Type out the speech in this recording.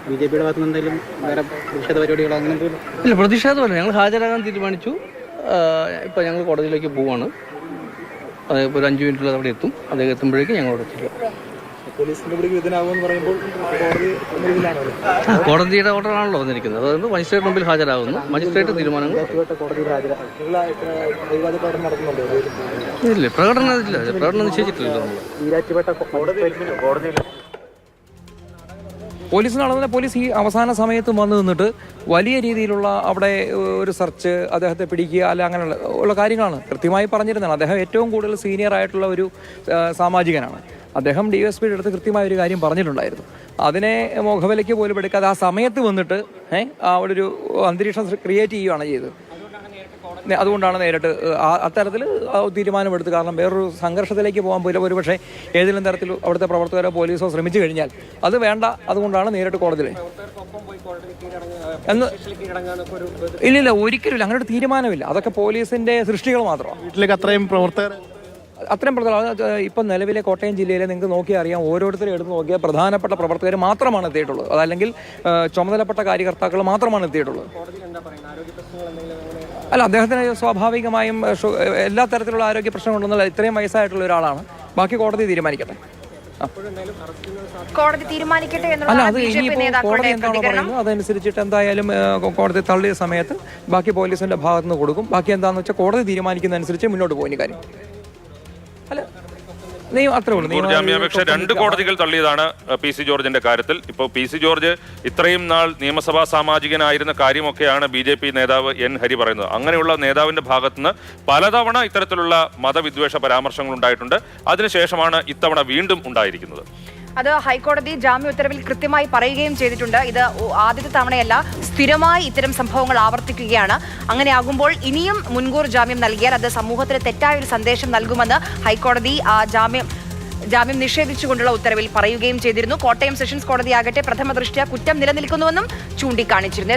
ബി.ജെ.പിയുടെ ഭാഗത്ത് നിന്ന് എന്തെങ്കിലും വേറെ പ്രതിഷേധ പരിപാടികളോ അങ്ങനെ എന്തെങ്കിലും? ഇല്ല, പ്രതിഷേധമല്ല. ഞങ്ങൾ ഹാജരാകാൻ തീരുമാനിച്ചു. ഇപ്പോൾ ഞങ്ങൾ കോടതിയിലേക്ക് പോവുകയാണ്. അതിപ്പോൾ ഒരു 5 മിനിറ്റുള്ള അവിടെ എത്തും. അദ്ദേഹം എത്തുമ്പോഴേക്കും ഞങ്ങൾ അവിടെ എത്തില്ല. കോടതിയുടെ ഓർഡറാണല്ലോ വന്നിരിക്കുന്നത്. അതുകൊണ്ട് മജിസ്ട്രേറ്റ് മുമ്പിൽ ഹാജരാകുന്നു. മജിസ്ട്രേറ്റ് തീരുമാനങ്ങൾ ഇല്ല, പ്രകടനം നിശ്ചയിച്ചിട്ടില്ല. പോലീസിനാണെന്ന് പോലീസ് ഈ അവസാന സമയത്ത് വന്നു നിന്നിട്ട് വലിയ രീതിയിലുള്ള അവിടെ ഒരു സെർച്ച്, അദ്ദേഹത്തെ പിടിക്കുക അല്ല അങ്ങനെയുള്ള ഉള്ള കാര്യങ്ങളാണ് കൃത്യമായി പറഞ്ഞിരുന്നതാണ്. അദ്ദേഹം ഏറ്റവും കൂടുതൽ സീനിയർ ആയിട്ടുള്ള ഒരു സാമാജികനാണ്. അദ്ദേഹം DSPയുടെ അടുത്ത് കൃത്യമായ ഒരു കാര്യം പറഞ്ഞിട്ടുണ്ടായിരുന്നു. അതിനെ മുഖവിലയ്ക്ക് പോലും എടുക്കാതെ ആ സമയത്ത് വന്നിട്ട് അവിടെ ഒരു അന്തരീക്ഷം ക്രിയേറ്റ് ചെയ്യുകയാണ് ചെയ്തത്. അതുകൊണ്ടാണ് നേരിട്ട് അത്തരത്തിൽ തീരുമാനമെടുത്ത്. കാരണം വേറൊരു സംഘർഷത്തിലേക്ക് പോകാൻ പോലും ഒരുപക്ഷെ ഏതെങ്കിലും തരത്തിൽ അവിടുത്തെ പ്രവർത്തകരോ പോലീസോ ശ്രമിച്ചു കഴിഞ്ഞാൽ അത് വേണ്ട. അതുകൊണ്ടാണ് നേരിട്ട് കോടതിയിൽ ഇല്ലില്ല, ഒരിക്കലും അങ്ങനെ ഒരു തീരുമാനമില്ല. അതൊക്കെ പോലീസിന്റെ സൃഷ്ടികൾ മാത്രമാണ്. വീട്ടിലേക്ക് അത്രയും പ്രവർത്തകർ ഇപ്പം നിലവിലെ കോട്ടയം ജില്ലയിലെ നിങ്ങൾക്ക് നോക്കിയാൽ അറിയാം. ഓരോരുത്തരും എടുത്ത് നോക്കിയാൽ പ്രധാനപ്പെട്ട പ്രവർത്തകർ മാത്രമാണ് എത്തിയിട്ടുള്ളത്. അതല്ലെങ്കിൽ ചുമതലപ്പെട്ട കാര്യകർത്താക്കൾ മാത്രമാണ് എത്തിയിട്ടുള്ളത്. അല്ല, അദ്ദേഹത്തിന് സ്വാഭാവികമായും എല്ലാ തരത്തിലുള്ള ആരോഗ്യ പ്രശ്നങ്ങളുണ്ടെന്നല്ല. ഇത്രയും വയസ്സായിട്ടുള്ള ഒരാളാണ്. ബാക്കി കോടതി തീരുമാനിക്കട്ടെ. കോടതി തീരുമാനിക്കട്ടെ. അല്ല, അത് ഇനിയിപ്പോൾ കോടതി എന്താണോ പറയുന്നത് അതനുസരിച്ചിട്ട് എന്തായാലും കോടതി തള്ളിയ സമയത്ത് ബാക്കി പോലീസിന്റെ ഭാഗത്തുനിന്ന് കൊടുക്കും. ബാക്കി എന്താണെന്ന് വെച്ചാൽ കോടതി തീരുമാനിക്കുന്നതനുസരിച്ച് മുന്നോട്ട് പോകുന്ന കാര്യം. അല്ല, ജാമ്യാപേക്ഷ 2 കോടതികൾ തള്ളിയതാണ് PC ജോർജിന്റെ കാര്യത്തിൽ. ഇപ്പോൾ PC ജോർജ് ഇത്രയും നാൾ നിയമസഭാ സാമാജികനായിരുന്ന കാര്യമൊക്കെയാണ് BJP നേതാവ് N ഹരി പറയുന്നത്. അങ്ങനെയുള്ള നേതാവിന്റെ ഭാഗത്തുനിന്ന് പലതവണ ഇത്തരത്തിലുള്ള മതവിദ്വേഷ പരാമർശങ്ങൾ ഉണ്ടായിട്ടുണ്ട്. അതിനുശേഷമാണ് ഇത്തവണ വീണ്ടും ഉണ്ടായിരിക്കുന്നത്. അത് ഹൈക്കോടതി ജാമ്യ ഉത്തരവിൽ കൃത്യമായി പറയുകയും ചെയ്തിട്ടുണ്ട്. ഇത് ആദ്യത്തെ തവണയല്ല, സ്ഥിരമായി ഇത്തരം സംഭവങ്ങൾ ആവർത്തിക്കുകയാണ്. അങ്ങനെയാകുമ്പോൾ ഇനിയും മുൻകൂർ ജാമ്യം നൽകിയാൽ അത് സമൂഹത്തിന് തെറ്റായ ഒരു സന്ദേശം നൽകുമെന്ന് ഹൈക്കോടതി ജാമ്യം നിഷേധിച്ചുകൊണ്ടുള്ള ഉത്തരവിൽ പറയുകയും ചെയ്തിരുന്നു. കോട്ടയം സെഷൻസ് കോടതിയാകട്ടെ പ്രഥമ ദൃഷ്ട്യാ കുറ്റം നിലനിൽക്കുന്നുവെന്നും ചൂണ്ടിക്കാണിച്ചിരുന്നു.